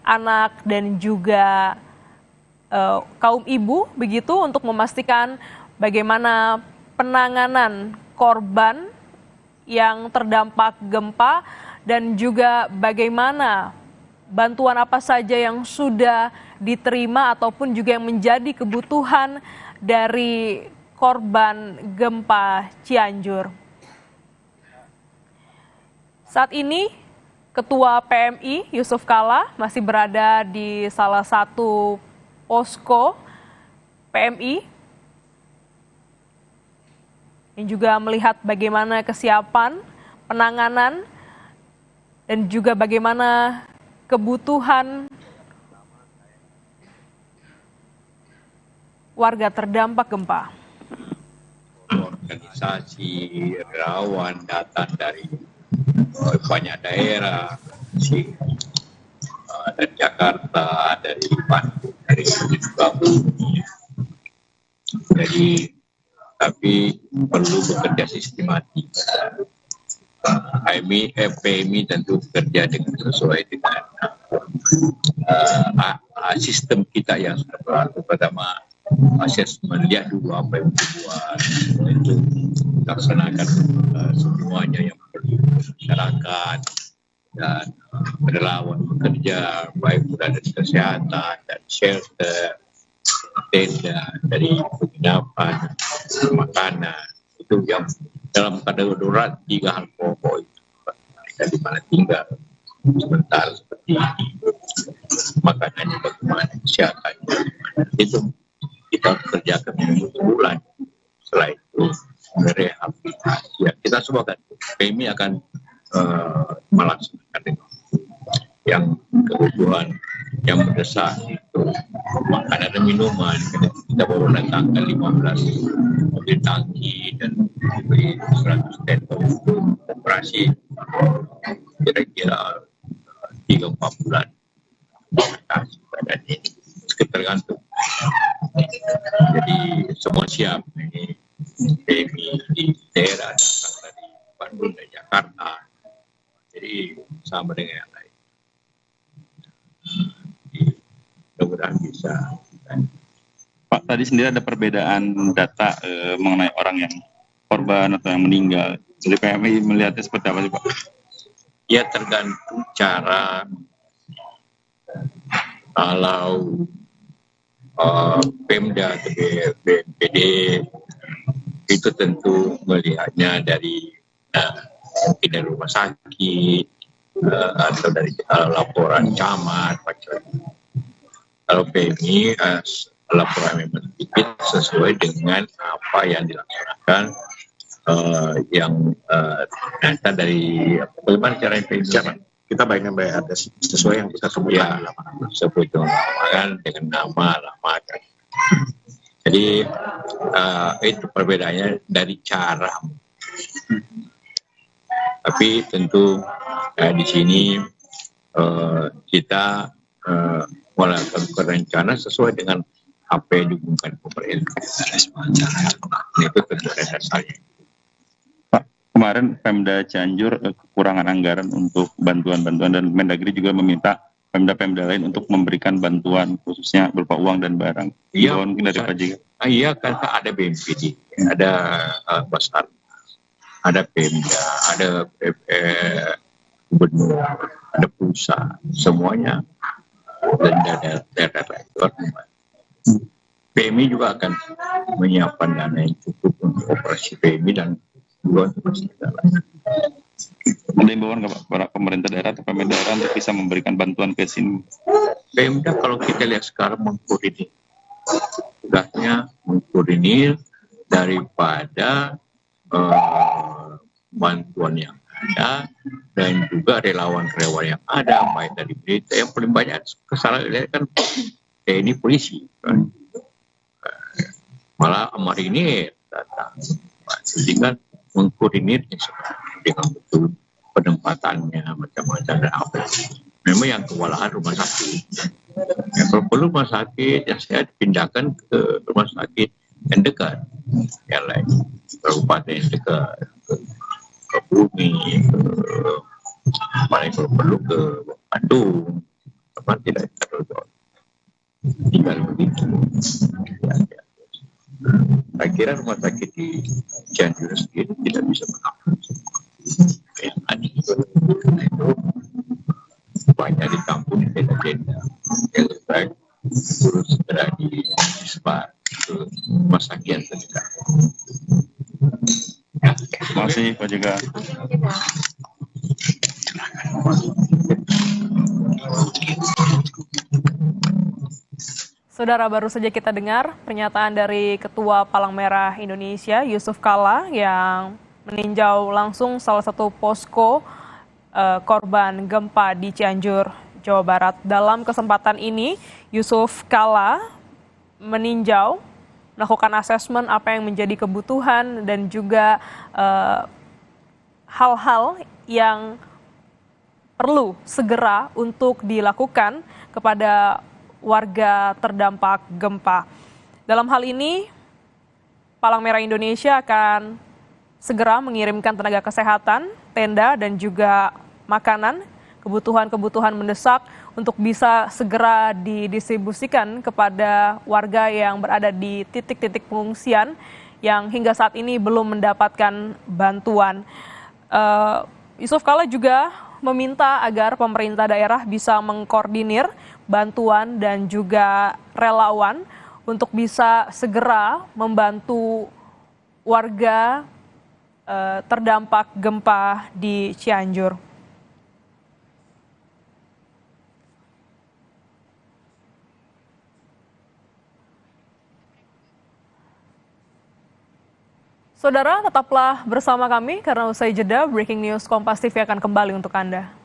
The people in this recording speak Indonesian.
anak dan juga kaum ibu begitu untuk memastikan bagaimana penanganan korban yang terdampak gempa dan juga bagaimana bantuan apa saja yang sudah diterima ataupun juga yang menjadi kebutuhan dari korban gempa Cianjur. Saat ini Ketua PMI Yusuf Kala masih berada di salah satu posko PMI yang juga melihat bagaimana kesiapan penanganan dan juga bagaimana kebutuhan warga terdampak gempa. Organisasi relawan datang dari banyak daerah, dari Jakarta, dari Bandung, dari Sukabumi. Jadi, tapi perlu bekerja sistematik. PMI tentu bekerja dengan sesuai dengan sistem kita yang sudah berlaku. Pertama, asesmen, lihat dulu apa yang dibuat, itu laksanakan semuanya yang perlu masyarakat dan relawan bekerja, baik dari kesehatan dan shelter, tenda, dari penginapan, makanan, itu yang dalam keadaan darurat 3 hal pokok itu, mereka di mana tinggal sementara seperti ini, makanannya bagaimana, kesehatannya, itu kita kerjakan sebulan. Setelah itu rehabilitasi. Ya, kita semua kan PMI akan melaksanakan yang kebutuhan yang mendesak itu makanan dan minuman. Kita baru datangkan 15 mobil tangki dan 100 tenda untuk operasi kira-kira 3-4 bulan. Dan ini tergantung. Jadi semua siap. Ini PMI di daerah dari Bandung dan Jakarta. Jadi sama dengan yang lain. Mudah-mudahan bisa. Pak, tadi sendiri ada perbedaan data mengenai orang yang korban atau yang meninggal. Jadi PMI melihatnya seperti apa sih, Pak? Ya tergantung cara. Kalau Pemda atau BNPB itu tentu melihatnya dari mungkin dari rumah sakit atau dari laporan camat. Kalau PMI laporan memang sedikit sesuai dengan apa yang dilaksanakan yang data dari bagaimana cara PMI. Kita bayangkan ada sesuai yang kita sebutkan. Ya, sebut kan dengan nama, kan. Jadi itu perbedaannya dari cara. Tapi tentu di sini kita melakukan rencana sesuai dengan apa yang diumumkan pemerintah. Itu tentu dasarnya. Kemarin Pemda Cianjur kekurangan anggaran untuk bantuan-bantuan dan Mendagri juga meminta Pemda-Pemda lain untuk memberikan bantuan khususnya berupa uang dan barang. Iya, mungkin dari Pak Jika. Iya, kan ada BNPB, ada Basar, ada Pemda, ada Gubernur, ada pusat, semuanya dan daerah-daerah. PMI juga akan menyiapkan dana yang cukup untuk operasi PMI dan juga untuk lain. Ada imbauan ke para pemerintah daerah atau pemerintah daerah untuk bisa memberikan bantuan ke sini? Pemda kalau kita lihat sekarang mengkoordinir, tugasnya mengkoordinir daripada bantuan yang ada dan juga relawan-relawan yang ada, baik dari berita yang paling banyak kesalahan kan ini polisi kan. Malah Amarini datang, sehingga mengkoordinir dengan betul penempatannya macam-macam dan apa. Memang yang kewalahan rumah sakit. Yang perlu rumah sakit yang saya dipindahkan ke rumah sakit yang dekat, yang lain kabupaten yang dekat, ke Bumi, paling perlu ke Bandung. Asesmen tidak terlalu tinggal begitu. Ya. Saya kira rumah sakit di Cianjur sendiri tidak bisa menampung yang ada itu banyak di kampung di tenda-tenda yang baik terus segera disebar ke rumah sakit yang terdekat. Terima kasih Pak Jega. Saudara, baru saja kita dengar pernyataan dari Ketua Palang Merah Indonesia, Yusuf Kalla, yang meninjau langsung salah satu posko korban gempa di Cianjur, Jawa Barat. Dalam kesempatan ini, Yusuf Kalla meninjau, melakukan asesmen apa yang menjadi kebutuhan dan juga hal-hal yang perlu segera untuk dilakukan kepada warga terdampak gempa. Dalam hal ini, Palang Merah Indonesia akan segera mengirimkan tenaga kesehatan, tenda, dan juga makanan, kebutuhan-kebutuhan mendesak untuk bisa segera didistribusikan kepada warga yang berada di titik-titik pengungsian yang hingga saat ini belum mendapatkan bantuan. Yusuf Kalla juga meminta agar pemerintah daerah bisa mengkoordinir bantuan dan juga relawan untuk bisa segera membantu warga terdampak gempa di Cianjur. Saudara, tetaplah bersama kami karena usai jeda Breaking News Kompas TV akan kembali untuk Anda.